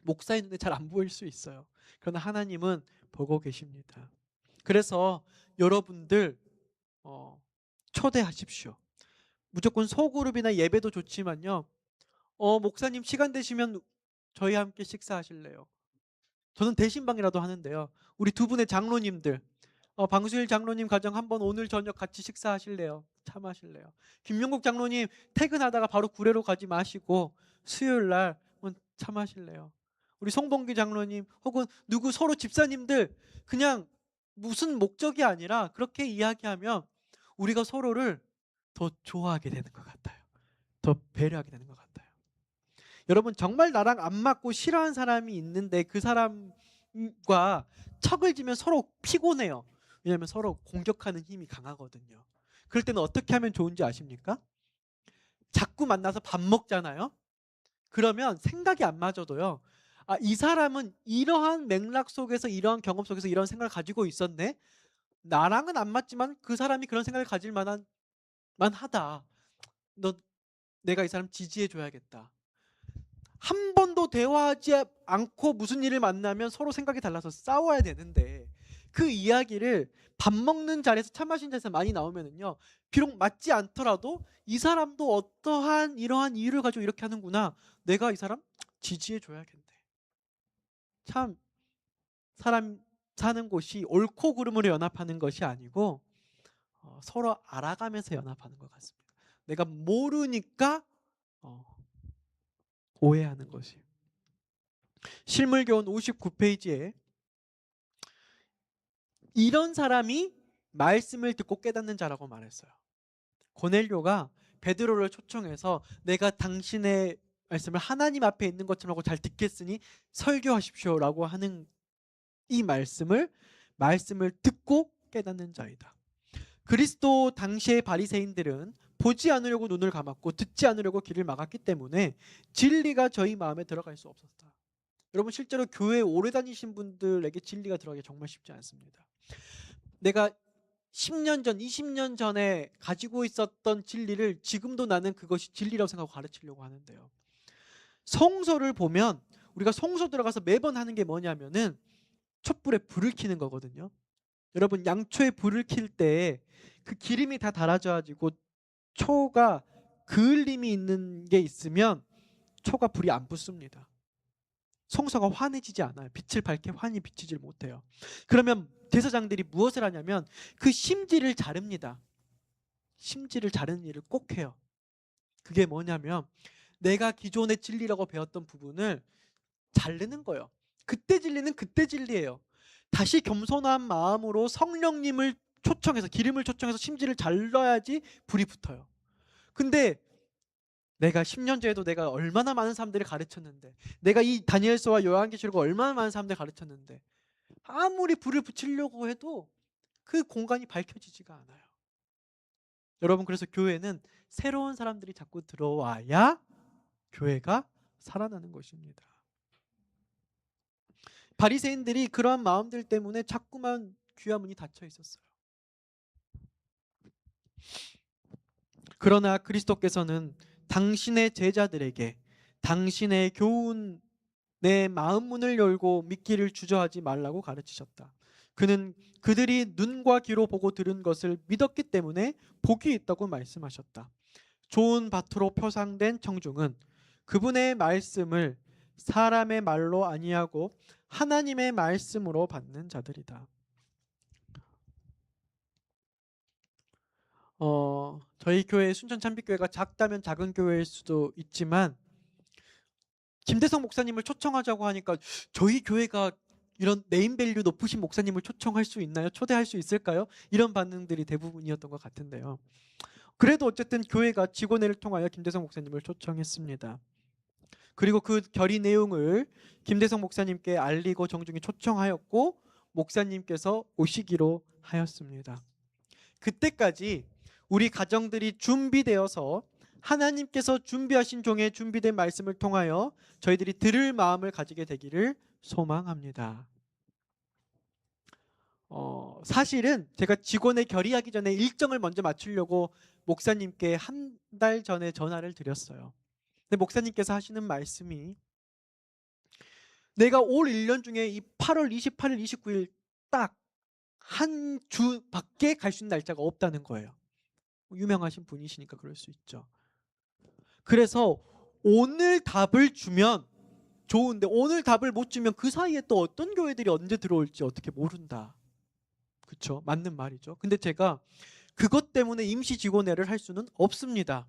[SPEAKER 1] 목사의 눈에 잘 안 보일 수 있어요. 그러나 하나님은 보고 계십니다. 그래서 여러분들 초대하십시오. 무조건 소그룹이나 예배도 좋지만요. 목사님 시간 되시면 저희 함께 식사하실래요? 저는 대신방이라도 하는데요. 우리 두 분의 장로님들, 방수일 장로님 가정 한번 오늘 저녁 같이 식사하실래요? 참하실래요? 김용국 장로님 퇴근하다가 바로 구례로 가지 마시고 수요일 날 참하실래요? 우리 송봉기 장로님 혹은 누구 서로 집사님들 그냥 무슨 목적이 아니라 그렇게 이야기하면 우리가 서로를 더 좋아하게 되는 것 같아요. 더 배려하게 되는 것 같아요. 여러분, 정말 나랑 안 맞고 싫어하는 사람이 있는데 그 사람과 척을 지면 서로 피곤해요. 왜냐하면 서로 공격하는 힘이 강하거든요. 그럴 때는 어떻게 하면 좋은지 아십니까? 자꾸 만나서 밥 먹잖아요. 그러면 생각이 안 맞아도요. 이 사람은 이러한 맥락 속에서 이러한 경험 속에서 이런 생각을 가지고 있었네. 나랑은 안 맞지만 그 사람이 그런 생각을 가질 만하다. 내가 이 사람 지지해 줘야겠다. 한 번도 대화하지 않고 무슨 일을 만나면 서로 생각이 달라서 싸워야 되는데 그 이야기를 밥 먹는 자리에서 차 마시는 자리에서 많이 나오면은요, 비록 맞지 않더라도 이 사람도 어떠한 이러한 이유를 가지고 이렇게 하는구나, 내가 이 사람 지지해 줘야겠네. 참 사람 사는 곳이 옳고 그름으로 연합하는 것이 아니고 서로 알아가면서 연합하는 것 같습니다. 내가 모르니까 오해하는 것이. 실물교훈 59페이지에 이런 사람이 말씀을 듣고 깨닫는 자라고 말했어요. 고넬료가 베드로를 초청해서 내가 당신의 말씀을 하나님 앞에 있는 것처럼 하고 잘 듣겠으니 설교하십시오라고 하는 이 말씀을 듣고 깨닫는 자이다. 그리스도 당시의 바리새인들은 보지 않으려고 눈을 감았고 듣지 않으려고 귀를 막았기 때문에 진리가 저희 마음에 들어갈 수 없었다. 여러분, 실제로 교회에 오래 다니신 분들에게 진리가 들어가기 정말 쉽지 않습니다. 내가 10년 전, 20년 전에 가지고 있었던 진리를 지금도 나는 그것이 진리라고 생각하고 가르치려고 하는데요. 성서를 보면 우리가 성서 들어가서 매번 하는 게 뭐냐면은 촛불에 불을 켜는 거거든요. 여러분, 양초에 불을 켤 때 그 기름이 다 달아져가지고 초가 그을림이 있는 게 있으면 초가 불이 안 붙습니다. 성서가 환해지지 않아요. 빛을 밝게 환히 비치질 못해요. 그러면 제사장들이 무엇을 하냐면 그 심지를 자릅니다. 심지를 자르는 일을 꼭 해요. 그게 뭐냐면 내가 기존의 진리라고 배웠던 부분을 자르는 거예요. 그때 진리는 그때 진리예요. 다시 겸손한 마음으로 성령님을 초청해서, 기름을 초청해서 심지를 잘라야지 불이 붙어요. 근데 내가 10년 전에도 내가 얼마나 많은 사람들을 가르쳤는데, 내가 이 다니엘서와 요한계시록을 얼마나 많은 사람들을 가르쳤는데 아무리 불을 붙이려고 해도 그 공간이 밝혀지지가 않아요. 여러분, 그래서 교회는 새로운 사람들이 자꾸 들어와야 교회가 살아나는 것입니다. 바리새인들이 그러한 마음들 때문에 자꾸만 귀와 문이 닫혀 있었어요. 그러나 그리스도께서는 당신의 제자들에게 당신의 교훈, 내 마음 문을 열고 믿기를 주저하지 말라고 가르치셨다. 그는 그들이 눈과 귀로 보고 들은 것을 믿었기 때문에 복이 있다고 말씀하셨다. 좋은 밭으로 표상된 청중은 그분의 말씀을 사람의 말로 아니하고 하나님의 말씀으로 받는 자들이다. 저희 교회 순천 참빛교회가 작다면 작은 교회일 수도 있지만 김대성 목사님을 초청하자고 하니까 저희 교회가 이런 네임밸류 높으신 목사님을 초청할 수 있나요? 초대할 수 있을까요? 이런 반응들이 대부분이었던 것 같은데요. 그래도 어쨌든 교회가 직원회를 통하여 김대성 목사님을 초청했습니다. 그리고 그 결의 내용을 김대성 목사님께 알리고 정중히 초청하였고 목사님께서 오시기로 하였습니다. 그때까지 우리 가정들이 준비되어서 하나님께서 준비하신 종의 준비된 말씀을 통하여 저희들이 들을 마음을 가지게 되기를 소망합니다. 사실은 제가 직원에 결의하기 전에 일정을 먼저 맞추려고 목사님께 한 달 전에 전화를 드렸어요. 근데 목사님께서 하시는 말씀이 내가 올 1년 중에 이 8월 28일, 29일 딱 한 주밖에 갈 수 있는 날짜가 없다는 거예요. 유명하신 분이시니까 그럴 수 있죠. 그래서 오늘 답을 주면 좋은데 오늘 답을 못 주면 그 사이에 또 어떤 교회들이 언제 들어올지 어떻게 모른다. 그렇죠? 맞는 말이죠. 근데 제가 그것 때문에 임시 직원회를 할 수는 없습니다.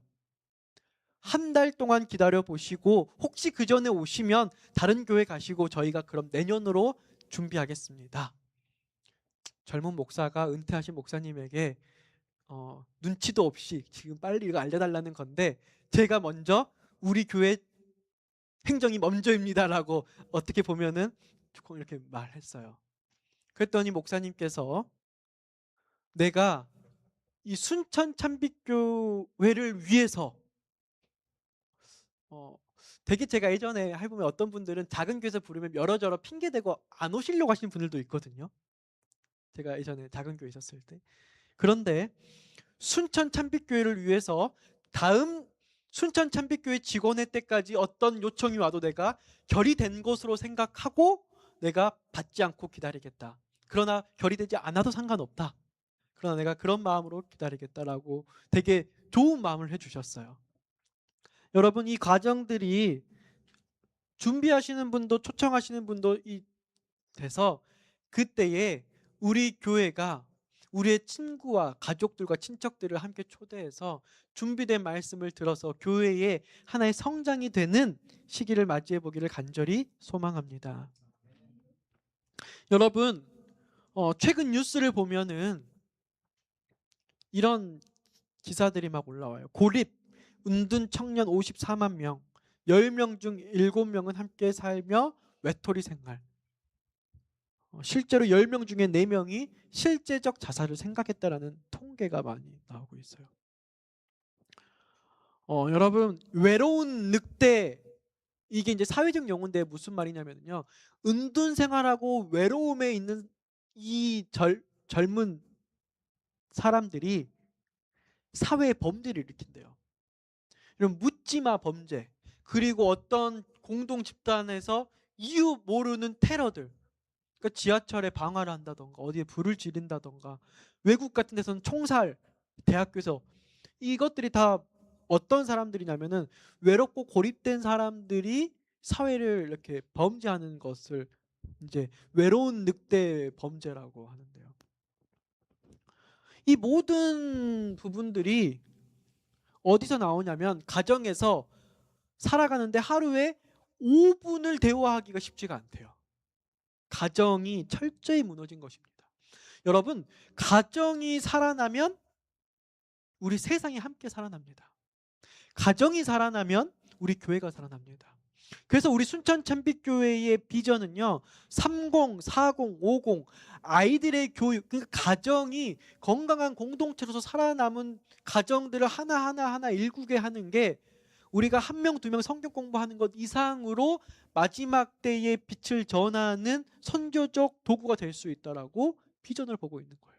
[SPEAKER 1] 한 달 동안 기다려 보시고 혹시 그 전에 오시면 다른 교회 가시고 저희가 그럼 내년으로 준비하겠습니다. 젊은 목사가 은퇴하신 목사님에게 눈치도 없이 지금 빨리 이거 알려달라는 건데 제가 먼저 우리 교회 행정이 먼저입니다라고 어떻게 보면은 조금 이렇게 말했어요. 그랬더니 목사님께서 내가 이 순천 참빛교회를 위해서 되게 제가 예전에 해보면 어떤 분들은 작은 교회에서 부르면 여러저러 핑계대고 안 오시려고 하시는 분들도 있거든요. 제가 예전에 작은 교회 있었을 때. 그런데 순천 참빛교회를 위해서 다음 순천 참빛교회 직원회 때까지 어떤 요청이 와도 내가 결의된 것으로 생각하고 내가 받지 않고 기다리겠다. 그러나 결의되지 않아도 상관없다. 그러나 내가 그런 마음으로 기다리겠다라고 되게 좋은 마음을 해주셨어요. 여러분, 이 과정들이 준비하시는 분도 초청하시는 분도 돼서 그때에 우리 교회가 우리의 친구와 가족들과 친척들을 함께 초대해서 준비된 말씀을 들어서 교회의 하나의 성장이 되는 시기를 맞이해 보기를 간절히 소망합니다. 여러분, 최근 뉴스를 보면은 이런 기사들이 막 올라와요. 고립 은둔 청년 54만 명, 10명 중 7명은 함께 살며 외톨이 생활. 실제로 10명 중에 4명이 실제적 자살을 생각했다라는 통계가 많이 나오고 있어요. 여러분, 외로운 늑대, 이게 이제 사회적 용어인데 무슨 말이냐면요, 은둔 생활하고 외로움에 있는 이 젊은 사람들이 사회의 범죄를 일으킨대요. 이런 묻지마 범죄, 그리고 어떤 공동 집단에서 이유 모르는 테러들, 그러니까 지하철에 방화를 한다던가 어디에 불을 지른다던가 외국 같은 데서는 총살, 대학교에서 이것들이 다 어떤 사람들이냐면은 외롭고 고립된 사람들이 사회를 이렇게 범죄하는 것을 이제 외로운 늑대 범죄라고 하는데요. 이 모든 부분들이 어디서 나오냐면 가정에서 살아가는데 하루에 5분을 대화하기가 쉽지가 않대요. 가정이 철저히 무너진 것입니다. 여러분, 가정이 살아나면 우리 세상이 함께 살아납니다. 가정이 살아나면 우리 교회가 살아납니다. 그래서 우리 순천 참빛교회의 비전은요, 30, 40, 50 아이들의 교육, 그러니까 가정이 건강한 공동체로서 살아남은 가정들을 하나 일구게 하는 게 우리가 한 명, 두 명 성경 공부하는 것 이상으로 마지막 때의 빛을 전하는 선교적 도구가 될 수 있다라고 비전을 보고 있는 거예요.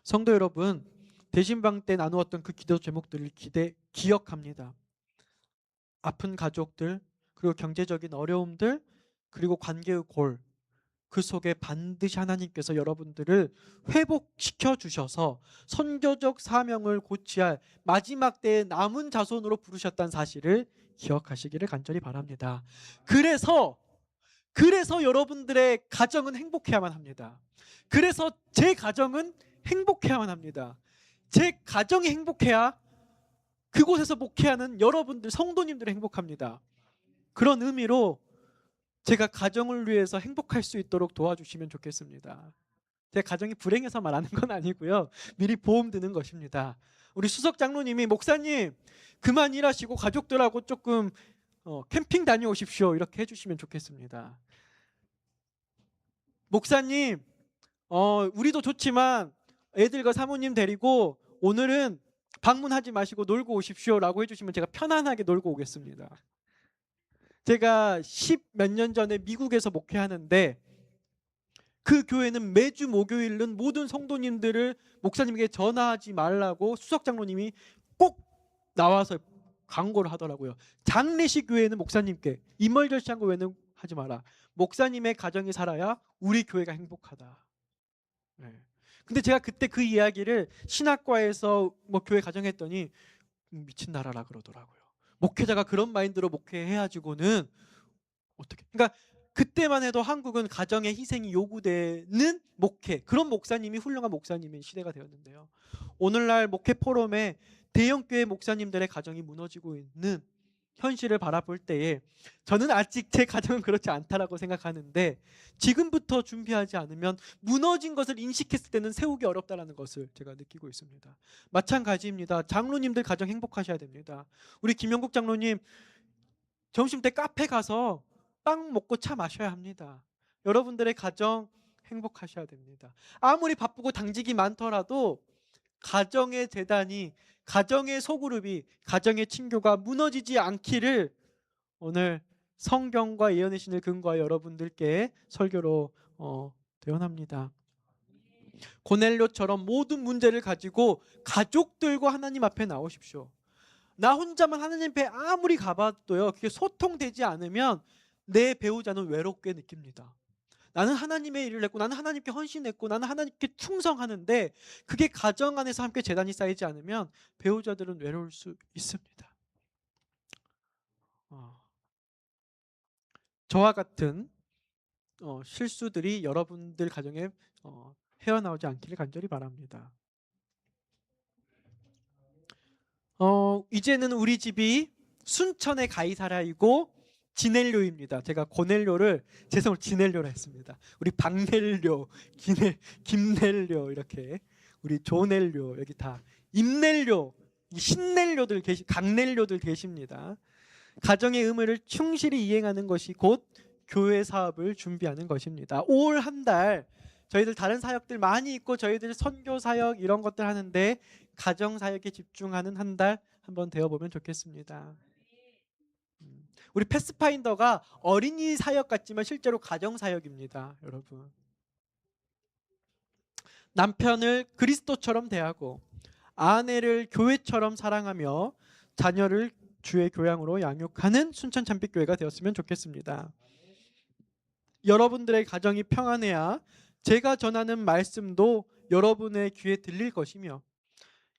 [SPEAKER 1] 성도 여러분, 대신방 때 나누었던 그 기도 제목들을 기억합니다. 아픈 가족들, 그리고 경제적인 어려움들, 그리고 관계의 골, 그 속에 반드시 하나님께서 여러분들을 회복시켜 주셔서 선교적 사명을 고취할 마지막 때의 남은 자손으로 부르셨다는 사실을 기억하시기를 간절히 바랍니다. 그래서 여러분들의 가정은 행복해야만 합니다. 그래서 제 가정은 행복해야만 합니다. 제 가정이 행복해야 그곳에서 목회하는 여러분들 성도님들이 행복합니다. 그런 의미로 제가 가정을 위해서 행복할 수 있도록 도와주시면 좋겠습니다. 제 가정이 불행해서 말하는 건 아니고요. 미리 보험 드는 것입니다. 우리 수석 장로님이 목사님 그만 일하시고 가족들하고 조금 캠핑 다녀오십시오 이렇게 해주시면 좋겠습니다. 목사님 우리도 좋지만 애들과 사모님 데리고 오늘은 방문하지 마시고 놀고 오십시오 라고 해주시면 제가 편안하게 놀고 오겠습니다. 제가 10 몇 년 전에 미국에서 목회하는데 그 교회는 매주 목요일은 모든 성도님들을 목사님에게 전화하지 말라고 수석장로님이 꼭 나와서 광고를 하더라고요. 장례식 교회는 목사님께, 이멀전시한 교회는 하지 마라. 목사님의 가정이 살아야 우리 교회가 행복하다. 네. 근데 제가 그때 그 이야기를 신학과에서 뭐 교회 가정했더니 미친 나라라 그러더라고요. 목회자가 그런 마인드로 목회해가지고는 어떻게? 그러니까 그때만 해도 한국은 가정의 희생이 요구되는 목회, 그런 목사님이 훌륭한 목사님인 시대가 되었는데요. 오늘날 목회 포럼에 대형교회 목사님들의 가정이 무너지고 있는 현실을 바라볼 때에 저는 아직 제 가정은 그렇지 않다라고 생각하는데 지금부터 준비하지 않으면 무너진 것을 인식했을 때는 세우기 어렵다는 것을 제가 느끼고 있습니다. 마찬가지입니다. 장로님들 가정 행복하셔야 됩니다. 우리 김영국 장로님 점심때 카페 가서 빵 먹고 차 마셔야 합니다. 여러분들의 가정 행복하셔야 됩니다. 아무리 바쁘고 당직이 많더라도 가정의 재단이, 가정의 소그룹이, 가정의 친교가 무너지지 않기를 오늘 성경과 예언의 신을 근거하여 여러분들께 설교로 대언합니다. 고넬료처럼 모든 문제를 가지고 가족들과 하나님 앞에 나오십시오. 나 혼자만 하나님 앞에 아무리 가봐도요, 그게 소통되지 않으면 내 배우자는 외롭게 느낍니다. 나는 하나님의 일을 했고 나는 하나님께 헌신했고 나는 하나님께 충성하는데 그게 가정 안에서 함께 재단이 쌓이지 않으면 배우자들은 외로울 수 있습니다. 저와 같은 실수들이 여러분들 가정에 헤어나오지 않기를 간절히 바랍니다. 이제는 우리 집이 순천의 가이사라이고 지넬료입니다. 제가 고넬료를 죄송을 지넬료라 했습니다. 우리 박넬료, 김넬료 이렇게 우리 조넬료 여기 다 임넬료, 신넬료들 강넬료들 계십니다. 가정의 의무를 충실히 이행하는 것이 곧 교회 사업을 준비하는 것입니다. 올 한 달 저희들 다른 사역들 많이 있고 저희들 선교 사역 이런 것들 하는데 가정 사역에 집중하는 한 달 한번 되어보면 좋겠습니다. 우리 패스파인더가 어린이 사역 같지만 실제로 가정 사역입니다. 여러분, 남편을 그리스도처럼 대하고 아내를 교회처럼 사랑하며 자녀를 주의 교양으로 양육하는 순천 참빛교회가 되었으면 좋겠습니다. 여러분들의 가정이 평안해야 제가 전하는 말씀도 여러분의 귀에 들릴 것이며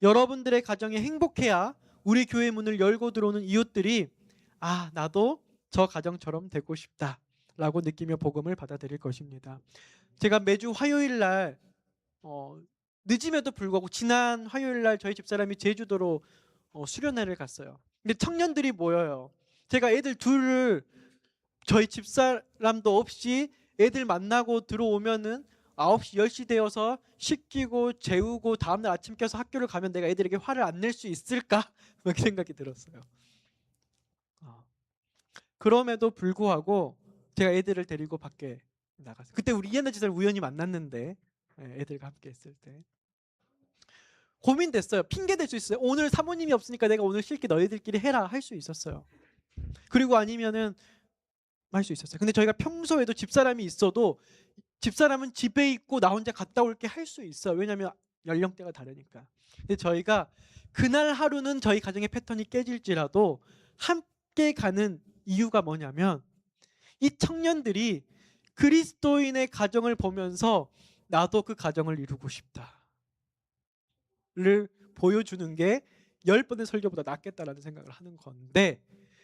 [SPEAKER 1] 여러분들의 가정이 행복해야 우리 교회 문을 열고 들어오는 이웃들이 나도 저 가정처럼 되고 싶다 라고 느끼며 복음을 받아들일 것입니다. 제가 매주 화요일 날 늦음에도 불구하고 지난 화요일 날 저희 집사람이 제주도로 수련회를 갔어요. 근데 청년들이 모여요. 제가 애들 둘을 저희 집사람도 없이 애들 만나고 들어오면은 9시 10시 되어서 씻기고 재우고 다음날 아침 깨서 학교를 가면 내가 애들에게 화를 안 낼 수 있을까? 그렇게 생각이 들었어요. 그럼에도 불구하고 제가 애들을 데리고 밖에 나갔어요. 그때 우리 이해나 지사를 우연히 만났는데, 애들과 함께 있을 때 고민됐어요. 핑계 댈 수 있어요. 오늘 사모님이 없으니까 내가 오늘 쉴게, 너희들끼리 해라 할 수 있었어요. 그리고 아니면은 할 수 있었어요. 근데 저희가 평소에도 집사람이 있어도 집사람은 집에 있고 나 혼자 갔다 올게 할 수 있어요. 왜냐하면 연령대가 다르니까. 근데 저희가 그날 하루는 저희 가정의 패턴이 깨질지라도 함께 가는 이유가 뭐냐면, 이 청년들이 그리스도인의 가정을 보면서 나도 그 가정을 이루고 싶다를 보여주는 게 10번의 설교보다 낫겠다라는 생각을 하는 건데,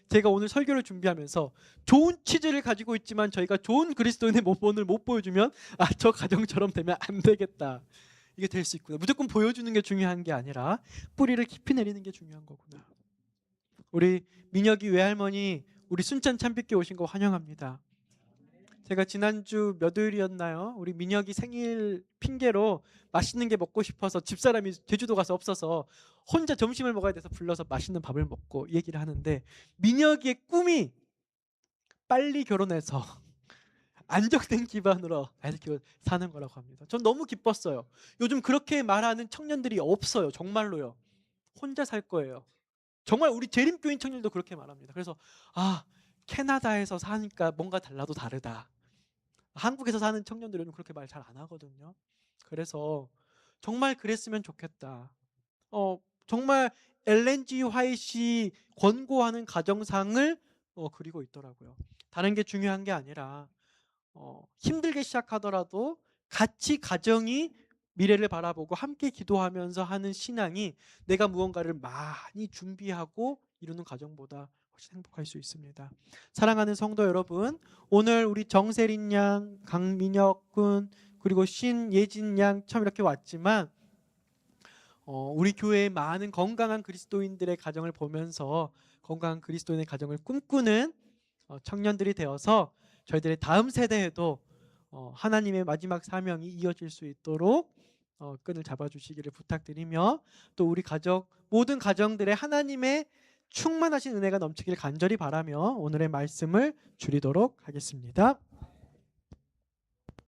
[SPEAKER 1] 제가 오늘 설교를 준비하면서 좋은 취지를 가지고 있지만 저희가 좋은 그리스도인의 모본을 못 보여주면 저 가정처럼 되면 안 되겠다. 이게 될 수 있구나. 무조건 보여주는 게 중요한 게 아니라 뿌리를 깊이 내리는 게 중요한 거구나. 우리 민혁이 외할머니 우리 순천 참빛교회 오신 거 환영합니다. 제가 지난주 몇 요일이었나요? 우리 민혁이 생일 핑계로 맛있는 게 먹고 싶어서 집사람이 제주도 가서 없어서 혼자 점심을 먹어야 돼서 불러서 맛있는 밥을 먹고 얘기를 하는데, 민혁이의 꿈이 빨리 결혼해서 안정된 기반으로 아이를 키워 사는 거라고 합니다. 전 너무 기뻤어요. 요즘 그렇게 말하는 청년들이 없어요. 정말로요. 혼자 살 거예요. 정말 우리 재림교인 청년들도 그렇게 말합니다. 그래서 캐나다에서 사니까 뭔가 달라도 다르다. 한국에서 사는 청년들은 그렇게 말 잘 안 하거든요. 그래서 정말 그랬으면 좋겠다. 정말 엘렌 G 화이트이 권고하는 가정상을 그리고 있더라고요. 다른 게 중요한 게 아니라 힘들게 시작하더라도 같이 가정이 미래를 바라보고 함께 기도하면서 하는 신앙이 내가 무언가를 많이 준비하고 이루는 가정보다 훨씬 행복할 수 있습니다. 사랑하는 성도 여러분, 오늘 우리 정세린 양, 강민혁 군, 그리고 신예진 양 처음 이렇게 왔지만 우리 교회의 많은 건강한 그리스도인들의 가정을 보면서 건강한 그리스도인의 가정을 꿈꾸는 청년들이 되어서 저희들의 다음 세대에도 하나님의 마지막 사명이 이어질 수 있도록 끈을 잡아주시기를 부탁드리며, 또 우리 가족 모든 가정들의 하나님의 충만하신 은혜가 넘치길 간절히 바라며 오늘의 말씀을 줄이도록 하겠습니다.